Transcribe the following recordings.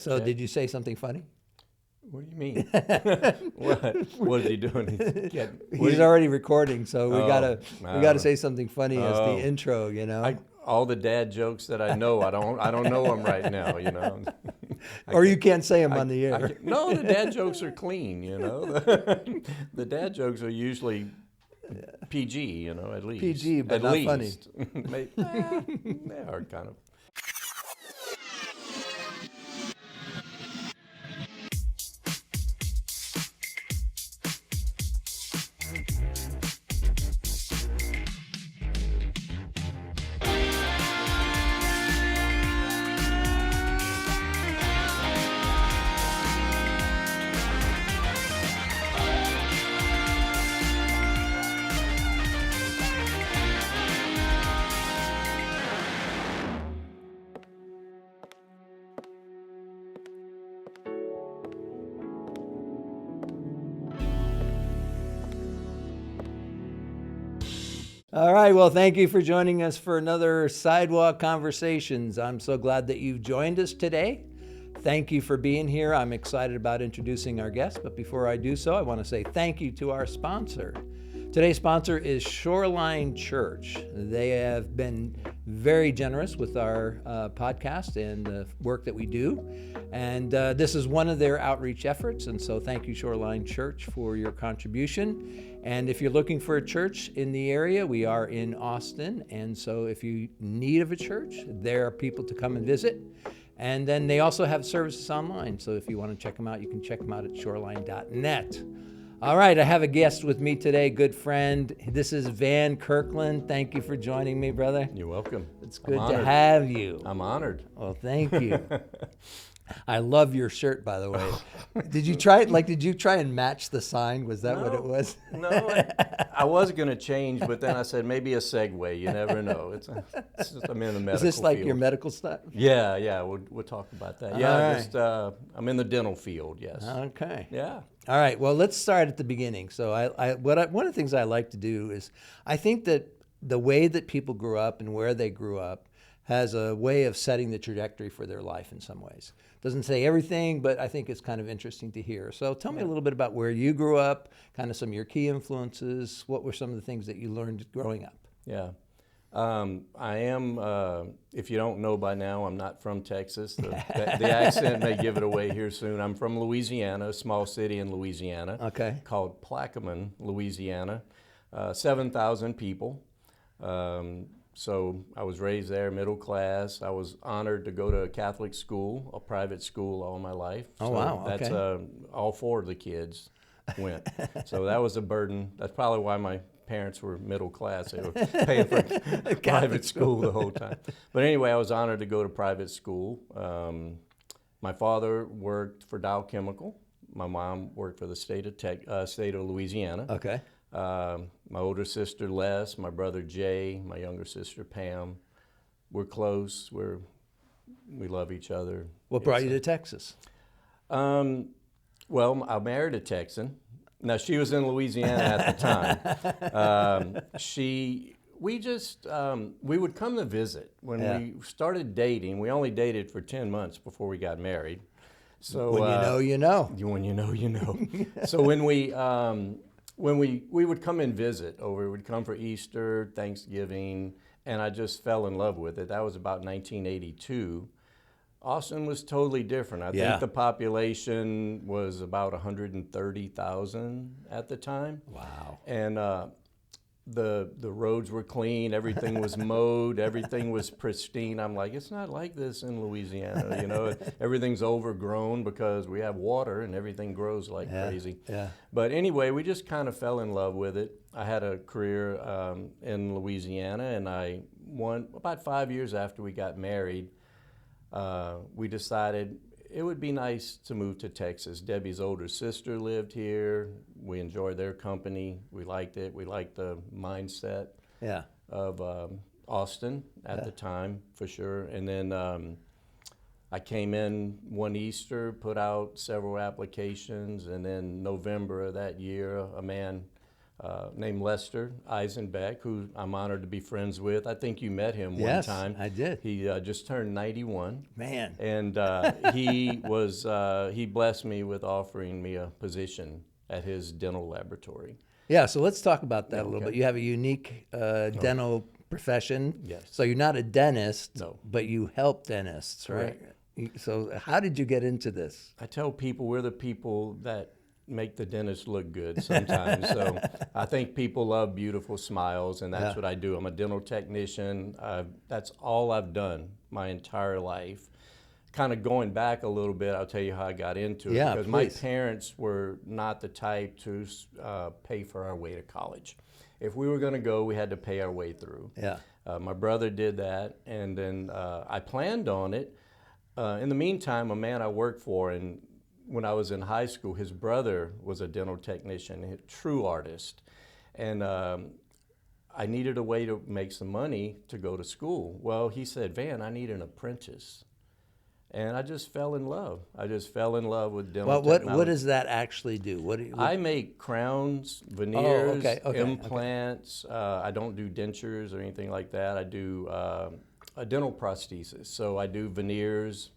So Okay. did you say something funny? What do you mean? What is he doing? He's already recording, so we Oh, gotta say something funny as the oh. intro, you know. All the dad jokes that I know, I don't know them right now, you know. Or you can't say them on the I air. can't- no, the dad jokes are clean, you know. The dad jokes are usually PG, you know, at least. PG, but at not least. Maybe, they are kind of. All right, well, thank you for joining us for another Sidewalk Conversations. I'm so glad that you've joined us today. Thank you for being here. I'm excited about introducing our guest, but before I do so, I want to say thank you to our sponsor. Today's sponsor is Shoreline Church. They have been very generous with our podcast and the work that we do. And this is one of their outreach efforts. And so thank you, Shoreline Church, for your contribution. And if you're looking for a church in the area, we are in Austin. And so if you need of a church, there are people to come and visit. And then they also have services online. So if you want to check them out, you can check them out at shoreline.net. All right, I have a guest with me today, good friend. This is Van Kirkland. Thank you for joining me, brother. You're welcome. It's good to have you. I'm honored. Well, thank you. I love your shirt, by the way. Did you try and match the sign? Was that what it was? No, I was going to change, but then I said maybe a segue. You never know. It's just, I'm in the medical Is this like field. your medical stuff? Yeah, we'll talk about that. All right. I'm in the dental field, yes. Okay. Yeah. All right, well, let's start at the beginning. So one of the things I like to do is I think that the way that people grew up and where they grew up has a way of setting the trajectory for their life in some ways. Doesn't say everything, but I think it's kind of interesting to hear. So tell me a little bit about where you grew up, kind of some of your key influences. What were some of the things that you learned growing up? Yeah. I am, if you don't know by now, I'm not from Texas. The accent may give it away here soon. I'm from Louisiana, a small city in Louisiana. Okay. Called Plaquemine, Louisiana. 7,000 people. So I was raised there, middle class. I was honored to go to a Catholic school, a private school all my life. Oh, so wow, that's okay. all four of the kids went. So that was a burden. That's probably why my parents were middle class. They were paying for private school the whole time. But anyway, I was honored to go to private school. My father worked for Dow Chemical. My mom worked for the state of Louisiana. Okay. My older sister Les, my brother Jay, my younger sister Pam. We're close. We love each other. What brought you to Texas? Well, I married a Texan. Now, she was in Louisiana at the time. We would come to visit. When we started dating, we only dated for 10 months before we got married. So When you know, you know. When you know, you know. So when we would come and visit over, we would come for Easter, Thanksgiving, and I just fell in love with it. That was about 1982. Austin was totally different. I think the population was about 130,000 at the time. Wow. And the roads were clean, everything was mowed, everything was pristine. I'm like, it's not like this in Louisiana, you know. Everything's overgrown because we have water and everything grows like crazy. Yeah. But anyway, we just kind of fell in love with it. I had a career in Louisiana, and about 5 years after we got married, we decided it would be nice to move to Texas. Debbie's older sister lived here. We enjoyed their company. We liked it. We liked the mindset of Austin at the time, for sure. And then I came in one Easter, put out several applications, and then November of that year, a man named Lester Eisenbeck, who I'm honored to be friends with. I think you met him one Yes, time. I did. He just turned 91. Man. And he blessed me with offering me a position at his dental laboratory. Yeah, so let's talk about that a little Okay. bit. You have a unique dental profession. Yes. So you're not a dentist, No. but you help dentists, right? So how did you get into this? I tell people we're the people that make the dentist look good sometimes. So I think people love beautiful smiles, and that's what I do. I'm a dental technician. That's all I've done my entire life. Kind of going back a little bit, I'll tell you how I got into it. Yeah, because please. my parents were not the type to pay for our way to college. If we were going to go, we had to pay our way through. Yeah. My brother did that, and then I planned on it. In the meantime, a man I worked for, and when I was in high school, his brother was a dental technician, a true artist. And I needed a way to make some money to go to school. Well, he said, Van, I need an apprentice. And I just fell in love. I just fell in love with dental technology. What does that actually do? I make crowns, veneers, okay, implants. I don't do dentures or anything like that. I do a dental prosthesis. So I do veneers,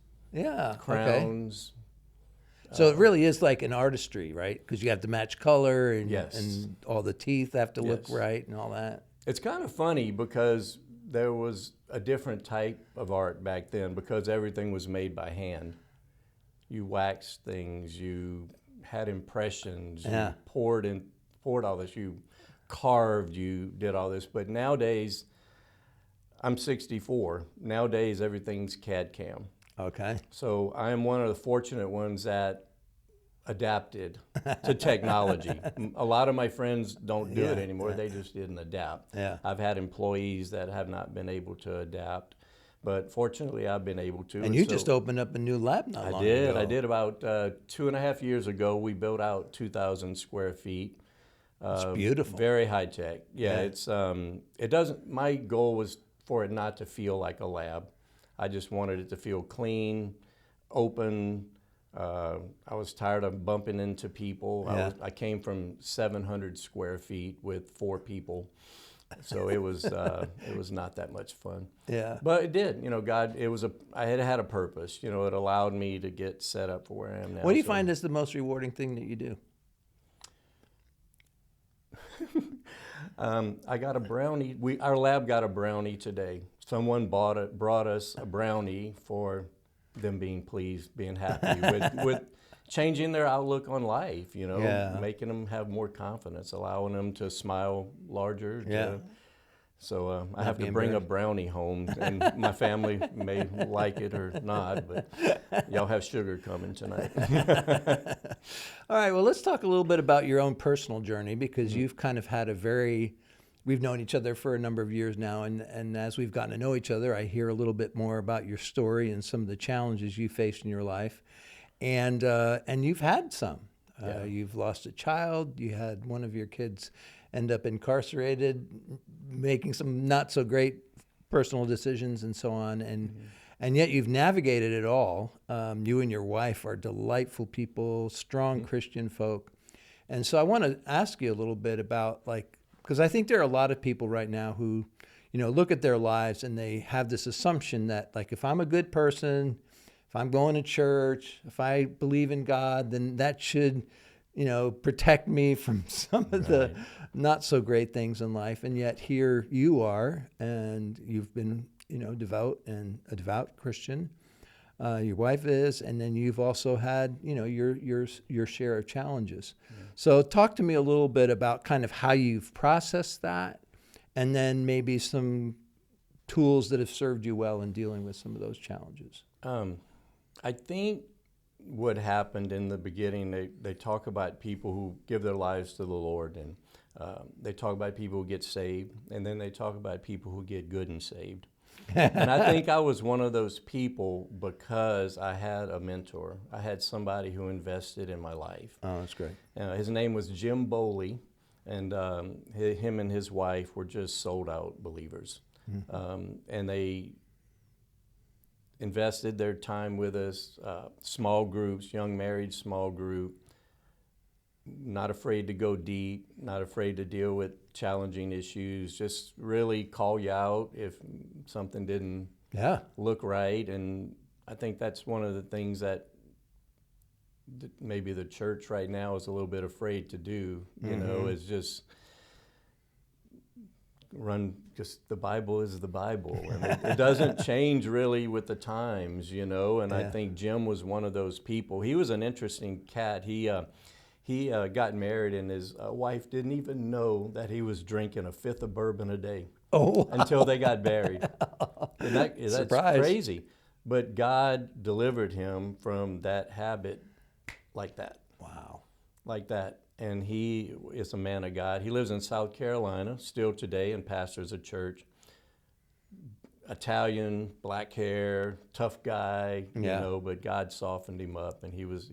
crowns. So it really is like an artistry, right? Because you have to match color and, Yes. and all the teeth have to look Yes. right and all that. It's kind of funny because there was a different type of art back then because everything was made by hand. You waxed things, you had impressions, you poured all this, you carved, you did all this. But nowadays, I'm 64. Nowadays, everything's CAD/CAM. Okay. So I am one of the fortunate ones that adapted to technology. A lot of my friends don't do it anymore. They just didn't adapt. Yeah. I've had employees that have not been able to adapt, but fortunately I've been able to. And you just opened up a new lab not long ago. I did about 2.5 years ago. We built out 2,000 square feet. It's beautiful. Very high tech. Yeah, it's it doesn't. My goal was for it not to feel like a lab. I just wanted it to feel clean, open. I was tired of bumping into people. I came from 700 square feet with 4 people, so it was not that much fun. Yeah. But it did. You know, God. I had a purpose. You know, it allowed me to get set up for where I am now. What do you find is the most rewarding thing that you do? I got a brownie. Our lab got a brownie today. Someone brought us a brownie for them being pleased, being happy with changing their outlook on life. You know, making them have more confidence, allowing them to smile larger. So I have to bring a brownie home, and my family may like it or not, but y'all have sugar coming tonight. All right, well, let's talk a little bit about your own personal journey because you've kind of had we've known each other for a number of years now, and as we've gotten to know each other, I hear a little bit more about your story and some of the challenges you faced in your life, and you've had some. You've lost a child, you had one of your kids end up incarcerated, making some not so great personal decisions and so on, and yet you've navigated it all. You and your wife are delightful people, strong Christian folk. And so I want to ask you a little bit about, because I think there are a lot of people right now who, look at their lives and they have this assumption that, if I'm a good person, if I'm going to church, if I believe in God, then that should, protect me from some of the not so great things in life. And yet here you are, and you've been, devout and a devout Christian. Your wife is, and then you've also had, your share of challenges. Yeah. So talk to me a little bit about kind of how you've processed that, and then maybe some tools that have served you well in dealing with some of those challenges. I think what happened in the beginning, they talk about people who give their lives to the Lord, and they talk about people who get saved, and then they talk about people who get good and saved. And I think I was one of those people because I had a mentor. I had somebody who invested in my life. Oh, that's great. His name was Jim Bowley, and him and his wife were just sold out believers. Mm-hmm. And they invested their time with us, small groups, young married small group. not afraid to go deep, not afraid to deal with challenging issues, just really call you out if something didn't Yeah. look right. And I think that's one of the things that maybe the church right now is a little bit afraid to do, you know, is just just the Bible is the Bible. And it doesn't change really with the times, you know, and I think Jim was one of those people. He was an interesting cat. He got married, and his wife didn't even know that he was drinking a fifth of bourbon a day. Oh, wow. Until they got married. And that's Surprise. crazy. But God delivered him from that habit like that. Wow. Like that. And he is a man of God. He lives in South Carolina still today and pastors a church. Italian, black hair, tough guy, you know, but God softened him up, and he was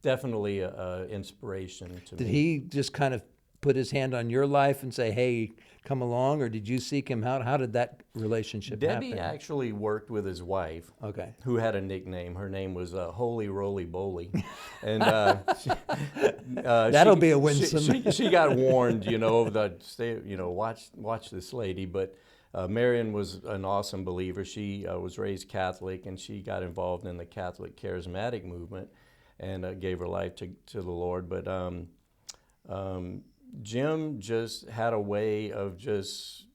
definitely a inspiration to me. Did he just kind of put his hand on your life and say, hey, come along, or did you seek him out? How did that relationship happen? Debbie actually worked with his wife, Okay. who had a nickname. Her name was Holy Roly Boly. And That'll be a winsome. She got warned, you know, watch this lady. But Marion was an awesome believer. She was raised Catholic, and she got involved in the Catholic charismatic movement and gave her life to the Lord. But Jim just had a way of just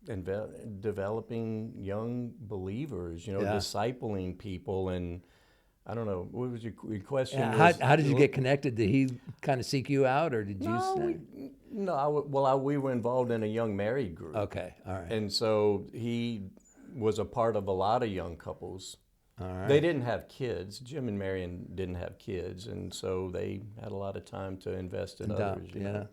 developing young believers, you know, discipling people. And I don't know, what was your question? Yeah, how did you get connected? Did he kind of seek you out, or did you? We were involved in a young married group. Okay, all right. And so he was a part of a lot of young couples. All right. They didn't have kids. Jim and Marion didn't have kids, and so they had a lot of time to invest in others. You know?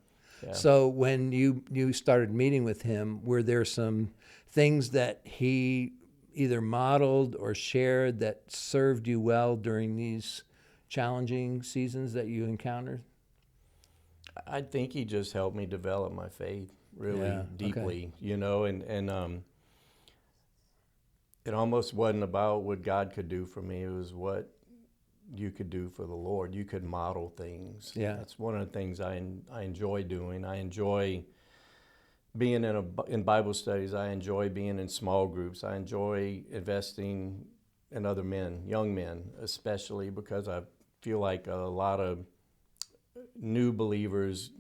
Yeah. So when you started meeting with him, were there some things that he either modeled or shared that served you well during these challenging seasons that you encountered? I think he just helped me develop my faith really deeply, you know, and it almost wasn't about what God could do for me. It was what you could do for the Lord. You could model things. Yeah. That's one of the things I enjoy doing. I enjoy being in Bible studies. I enjoy being in small groups. I enjoy investing in other men, young men especially, because I feel like a lot of new believers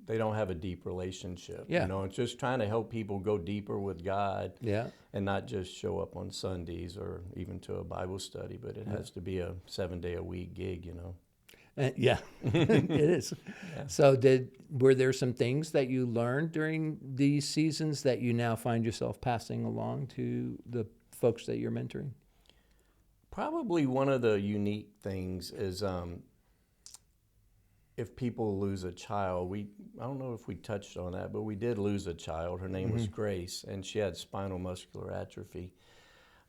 they don't have a deep relationship. Yeah. You know, it's just trying to help people go deeper with God. Yeah. And not just show up on Sundays or even to a Bible study, but it has to be a 7-day-a-week gig, you know. Yeah, it is. Yeah. So were there some things that you learned during these seasons that you now find yourself passing along to the folks that you're mentoring? Probably one of the unique things is if people lose a child, I don't know if we touched on that, but we did lose a child. Her name was Grace, and she had spinal muscular atrophy.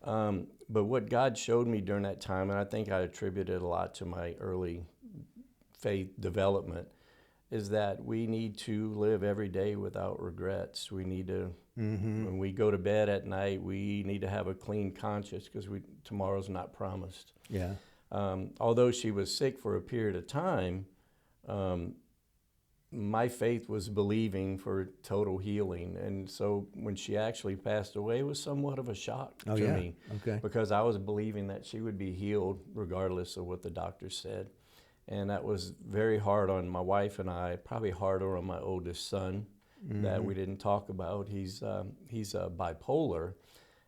But what God showed me during that time, and I think I attributed a lot to my early faith development, is that we need to live every day without regrets. We need to, when we go to bed at night, we need to have a clean conscience because tomorrow's not promised. Yeah. Although she was sick for a period of time, my faith was believing for total healing. And so when she actually passed away, it was somewhat of a shock to me. Okay. Because I was believing that she would be healed regardless of what the doctor said. And that was very hard on my wife and I, probably harder on my oldest son that we didn't talk about. He's bipolar.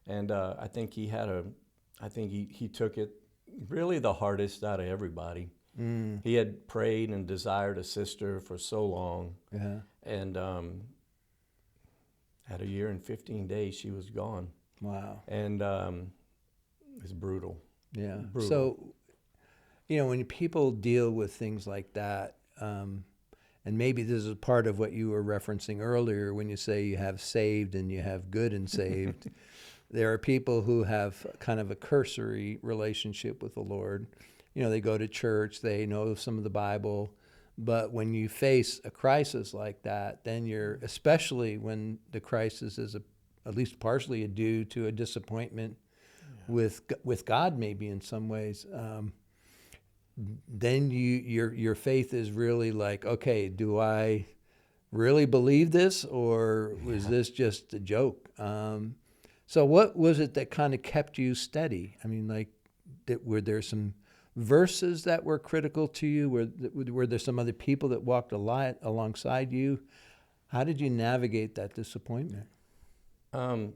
And I think he took it really the hardest out of everybody. He had prayed and desired a sister for so long, and at a year and 15 days, she was gone. Wow. And it's brutal. Yeah. Brutal. So, you know, when people deal with things like that, and maybe this is part of what you were referencing earlier when you say you have saved and you have good and saved, there are people who have kind of a cursory relationship with the Lord. You know, they go to church, they know some of the Bible, but when you face a crisis like that, then especially when the crisis is at least partially due to a disappointment with God, maybe in some ways, then your faith is really like, okay, do I really believe this, or was this just a joke? So what was it that kind of kept you steady? I mean, like, were there some verses that were critical to you? Were there some other people that walked a lot alongside you? How did you navigate that disappointment? I'll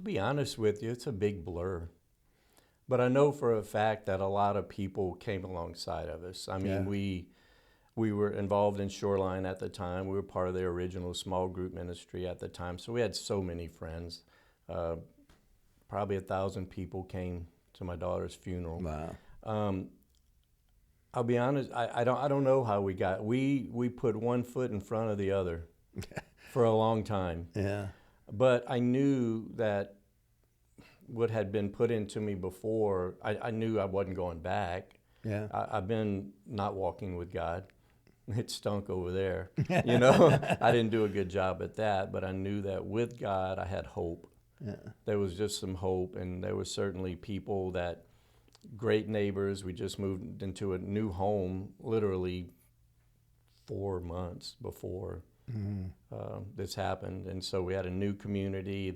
be honest with you, it's a big blur. But I know for a fact that a lot of people came alongside of us. I mean, Yeah. we were involved in Shoreline at the time. We were part of their original small group ministry at the time. So we had so many friends. Probably 1,000 people came to my daughter's funeral. Wow. I'll be honest, I don't know how we put one foot in front of the other for a long time. Yeah. But I knew that what had been put into me before, I knew I wasn't going back. Yeah. I've been not walking with God. It stunk over there. You know, I didn't do a good job at that, but I knew that with God, I had hope. Yeah. There was just some hope, and there were certainly people that, great neighbors. We just moved into a new home literally 4 months before this happened, and so we had a new community.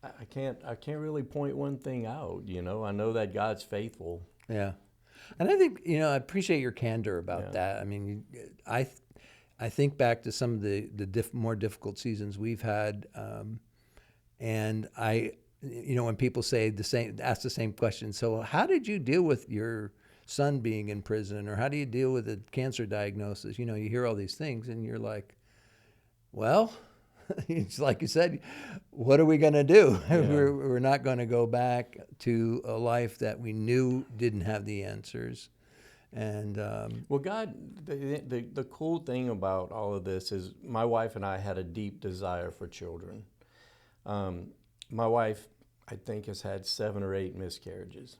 I can't really point one thing out. You know, I know that God's faithful. Yeah. And I think, I appreciate your candor about Yeah. that. I mean, I think back to some of the more difficult seasons we've had, and when people ask the same question, so how did you deal with your son being in prison, or how do you deal with a cancer diagnosis? You hear all these things, and you're like, well, it's like you said, what are we going to do? Yeah. We're not going to go back to a life that we knew didn't have the answers. And Well, God, the cool thing about all of this is my wife and I had a deep desire for children. My wife, I think, has had 7 or 8 miscarriages.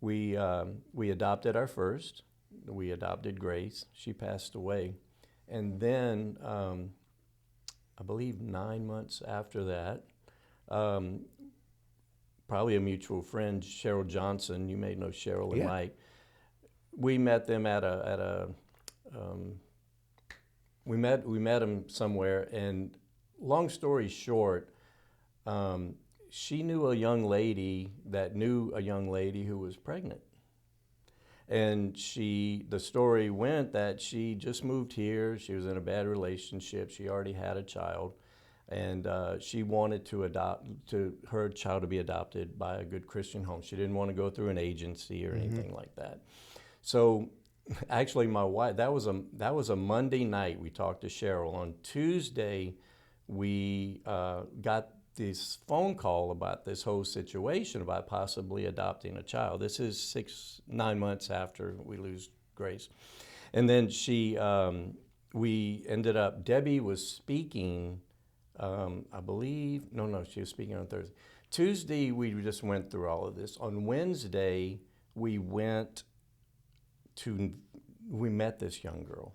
We adopted our first. We adopted Grace. She passed away. And then, I believe 9 months after that, probably a mutual friend, Cheryl Johnson, you may know Cheryl and Yeah. Mike. We met them we met them somewhere, and long story short, she knew a young lady that knew a young lady who was pregnant. And the story went that she just moved here. She was in a bad relationship. She already had a child, and she wanted her child to be adopted by a good Christian home. She didn't want to go through an agency or anything like that. So, actually, my wife, that was a Monday night. We talked to Cheryl. On Tuesday, we got this phone call about this whole situation about possibly adopting a child. This is 9 months after we lose Grace. And then we ended up, Debbie was speaking, I believe, no, she was speaking on Thursday. Tuesday, we just went through all of this. On Wednesday, we met this young girl.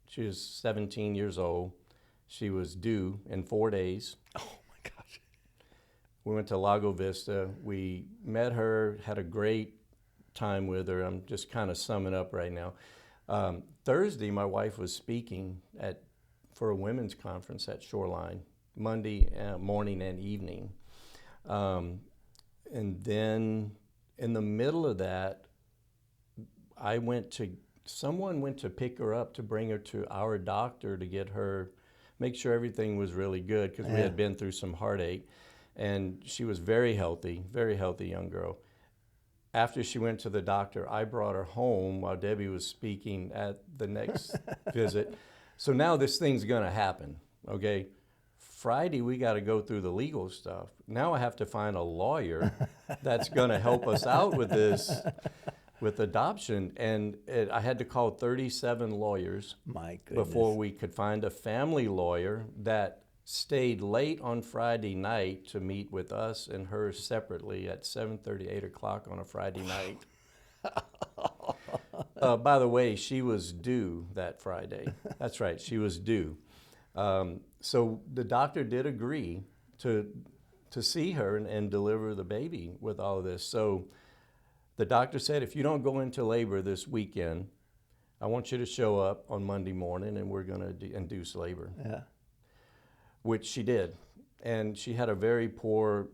She was 17 years old. She was due in 4 days. oh my gosh. We went to Lago Vista. We met her, had a great time with her. I'm just kind of summing up right now. Thursday, my wife was speaking for a women's conference at Shoreline, Monday morning and evening. And then in the middle of that, someone went to pick her up to bring her to our doctor to make sure everything was really good, because we had been through some heartache. And she was very healthy young girl. After she went to the doctor, I brought her home while Debbie was speaking at the next visit. So now this thing's gonna happen, okay? Friday, we gotta go through the legal stuff. Now I have to find a lawyer that's gonna help us out with this, with adoption. And I had to call 37 lawyers My goodness. before we could find a family lawyer that stayed late on Friday night to meet with us and her separately at 7:30, 8 o'clock on a Friday night. By the way, she was due that Friday. That's right, she was due. So the doctor did agree to see her and deliver the baby with all of this. So The doctor said, if you don't go into labor this weekend, I want you to show up on Monday morning and we're going to induce labor. Yeah. Which she did. And she had a very poor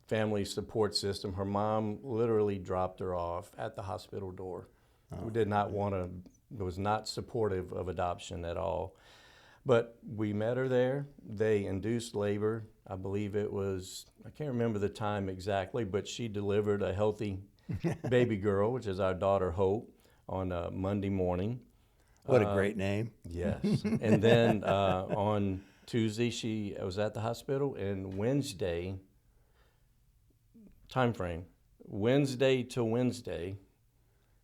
family support system. Her mom literally dropped her off at the hospital door. Who did not want to, was not supportive of adoption at all. But we met her there. They induced labor. I believe it was, I can't remember the time exactly, but she delivered a healthy baby girl, which is our daughter Hope, on Monday morning. What a great name. Yes. And then on Tuesday, she was at the hospital, and Wednesday, time frame, Wednesday to Wednesday,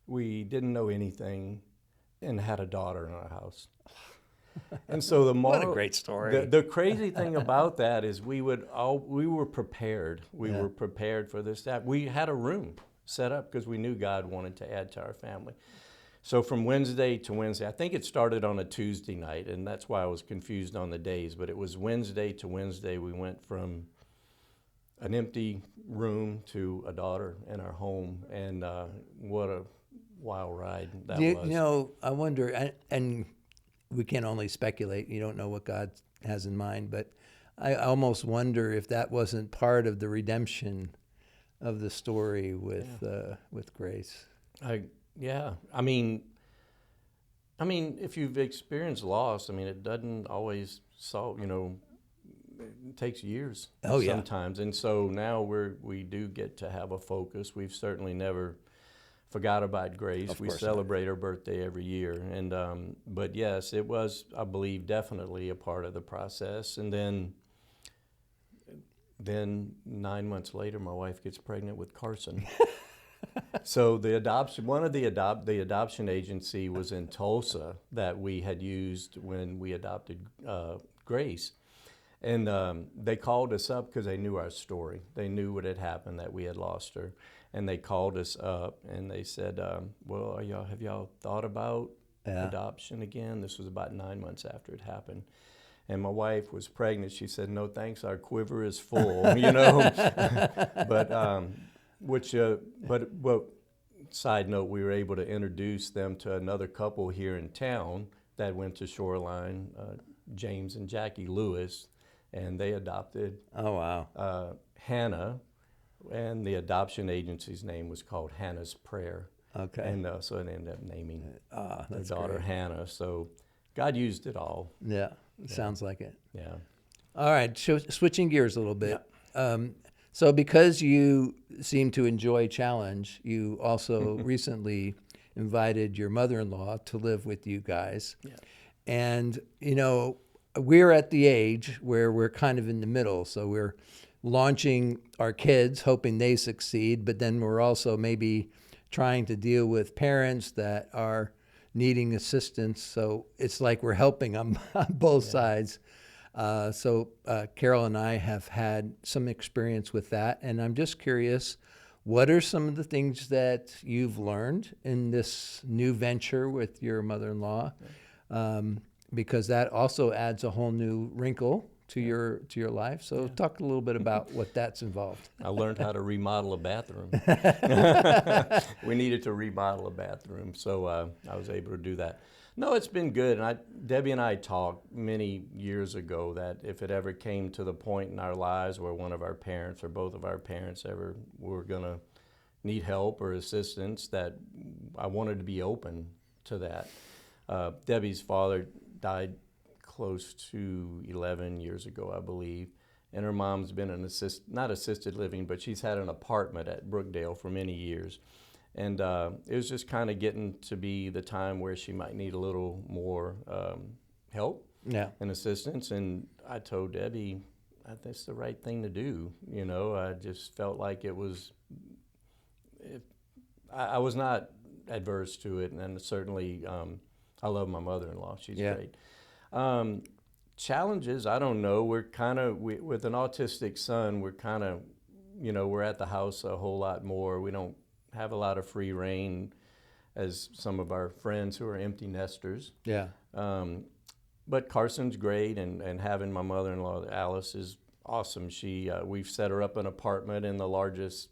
we didn't know anything and had a daughter in our house. And so What a great story. The crazy thing about that is we were prepared. We Yeah. were prepared for this. We had a room set up because we knew God wanted to add to our family. So from Wednesday to Wednesday, I think it started on a Tuesday night, and that's why I was confused on the days, but it was Wednesday to Wednesday. We went from an empty room to a daughter in our home, and what a wild ride that was. You know, I wonder, and we can only speculate. You don't know what God has in mind, but I almost wonder if that wasn't part of the redemption of the story with Grace. Yeah, I mean, if you've experienced loss, I mean, it doesn't always solve. It takes years sometimes, and so now we do get to have a focus. We've certainly never forgot about Grace. We celebrate her birthday every year, and but yes, it was, I believe, definitely a part of the process. And then 9 months later, my wife gets pregnant with Carson. So the adoption agency was in Tulsa that we had used when we adopted Grace. And they called us up because they knew our story. They knew what had happened, that we had lost her. And they called us up and they said, well, have y'all thought about adoption again? This was about 9 months after it happened. And my wife was pregnant. She said, no, thanks, our quiver is full, But side note, we were able to introduce them to another couple here in town that went to Shoreline, James and Jackie Lewis, and they adopted Hannah, and the adoption agency's name was called Hannah's Prayer. Okay. And so it ended up naming their daughter great. Hannah. So God used it all. Yeah, sounds like it. Yeah. All right, switching gears a little bit. So because you seem to enjoy challenge, you also recently invited your mother-in-law to live with you guys. Yeah. And, we're at the age where we're kind of in the middle. So we're launching our kids, hoping they succeed, but then we're also maybe trying to deal with parents that are needing assistance. So it's like we're helping them on both sides. So Carol and I have had some experience with that, and I'm just curious, what are some of the things that you've learned in this new venture with your mother-in-law? Because that also adds a whole new wrinkle to your life. So talk a little bit about what that's involved. I learned how to remodel a bathroom. We needed to remodel a bathroom, so I was able to do that. No, it's been good. And Debbie and I talked many years ago that if it ever came to the point in our lives where one of our parents or both of our parents ever were going to need help or assistance, that I wanted to be open to that. Debbie's father died close to 11 years ago, I believe. And her mom's been not assisted living, but she's had an apartment at Brookdale for many years. And it was just kind of getting to be the time where she might need a little more help and assistance. And I told Debbie, that's the right thing to do. I just felt like it was, I was not adverse to it. And certainly, I love my mother-in-law. She's great. Challenges, I don't know. We're kind of, with an autistic son, we're kind of, we're at the house a whole lot more. We don't have a lot of free reign as some of our friends who are empty nesters. Yeah. But Carson's great, and having my mother-in-law, Alice, is awesome. We've set her up an apartment in the largest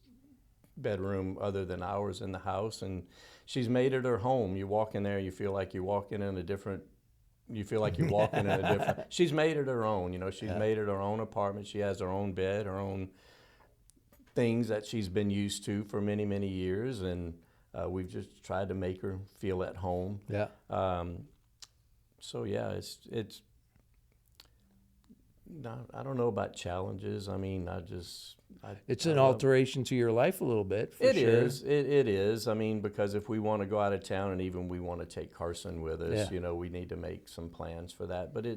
bedroom other than ours in the house, and she's made it her home. You walk in there, you feel like you're walking in a different. You feel like you're walking in a different. She's made it her own. You know, she's made it her own apartment. She has her own bed, her own things that she's been used to for many, many years, and we've just tried to make her feel at home. Yeah. So yeah, it's. No, I don't know about challenges. I mean, It's an alteration to your life a little bit, for It sure. is. It is. I mean, because if we want to go out of town and even we want to take Carson with us, Yeah. we need to make some plans for that. But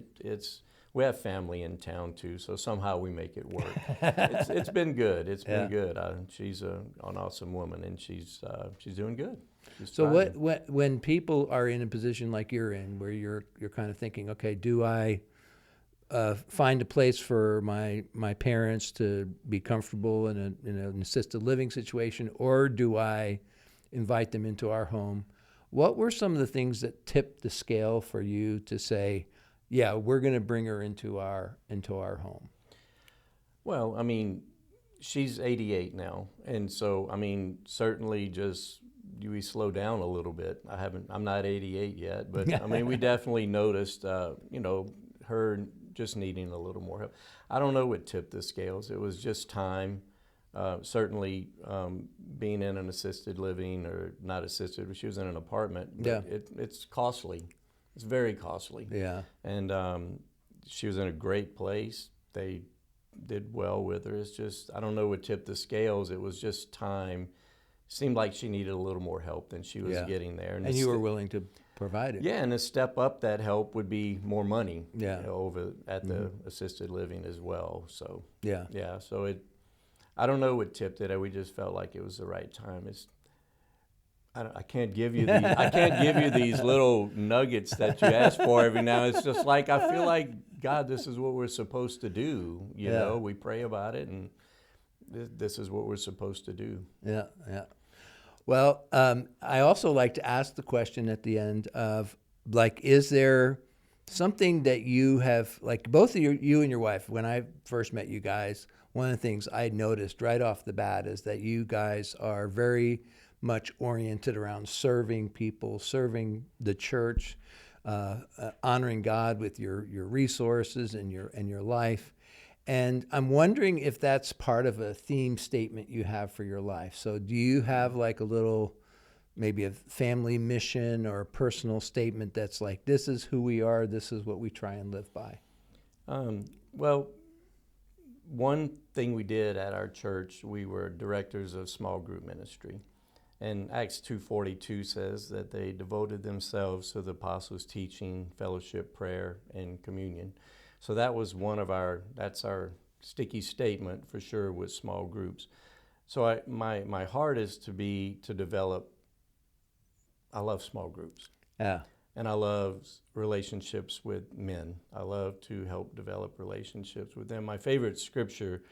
we have family in town too, so somehow we make it work. It's been good. It's been good. She's an awesome woman, and she's doing good. So when people are in a position like you're in, where you're kind of thinking, okay, do I find a place for my parents to be comfortable in an assisted living situation, or do I invite them into our home? What were some of the things that tipped the scale for you to say, yeah, we're going to bring her into our home? Well, I mean, she's 88 now, and so I mean, certainly just we slow down a little bit. I'm not 88 yet, but I mean, we definitely noticed, her just needing a little more help. I don't know what tipped the scales. It was just time. Certainly, being in an assisted living, or not assisted, but she was in an apartment. But it's costly. It's very costly. Yeah. And she was in a great place. They did well with her. It's just, I don't know what tipped the scales. It was just time. Seemed like she needed a little more help than she was getting there. And you were willing to provide it. Yeah, and a step up that help would be more money. Yeah. Over at the assisted living as well. So yeah. So I don't know what tipped it. We just felt like it was the right time. I can't give you these little nuggets that you ask for every now. It's just like, I feel like, God, this is what we're supposed to do. You know, we pray about it, and this is what we're supposed to do. Yeah. Well, I also like to ask the question at the end of, like, is there something that you have, like both of you and your wife, when I first met you guys, one of the things I noticed right off the bat is that you guys are very much oriented around serving people, serving the church, honoring God with your resources and your life. And I'm wondering if that's part of a theme statement you have for your life. So do you have like a little, maybe a family mission or a personal statement that's like, this is who we are, this is what we try and live by? Well, one thing we did at our church, we were directors of small group ministry. And Acts 2:42 says that they devoted themselves to the apostles' teaching, fellowship, prayer, and communion. So that was that's our sticky statement for sure with small groups. So my heart is to develop, I love small groups. Yeah. And I love relationships with men. I love to help develop relationships with them. My favorite scripture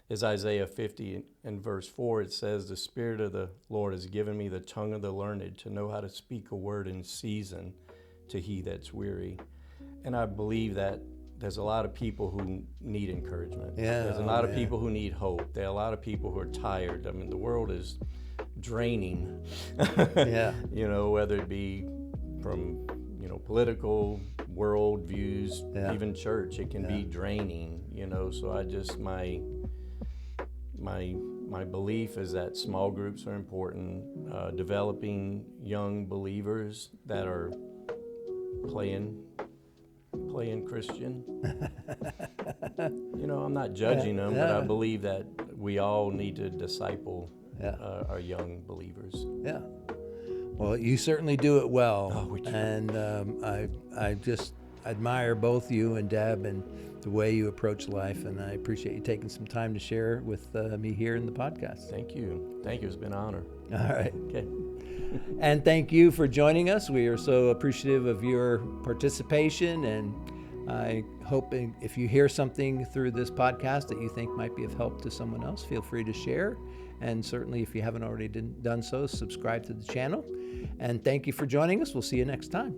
is Isaiah 50 and verse 4. It says, "The Spirit of the Lord has given me the tongue of the learned to know how to speak a word in season to he that's weary." And I believe that there's a lot of people who need encouragement. Yeah, there's a lot of people who need hope. There are a lot of people who are tired. I mean, the world is draining. Yeah. Whether it be from, political world views, even church, it can be draining, so I just, my belief is that small groups are important, developing young believers that are playing Christian. I'm not judging them, but I believe that we all need to disciple our young believers. Yeah. Well, you certainly do it well. Oh, we try. And I just admire both you and Deb and the way you approach life, and I appreciate you taking some time to share with me here in the podcast. Thank you. It's been an honor. All right. Okay. And thank you for joining us. We are so appreciative of your participation, and I hope if you hear something through this podcast that you think might be of help to someone else, feel free to share. And certainly, if you haven't already done so, subscribe to the channel. And thank you for joining us. We'll see you next time.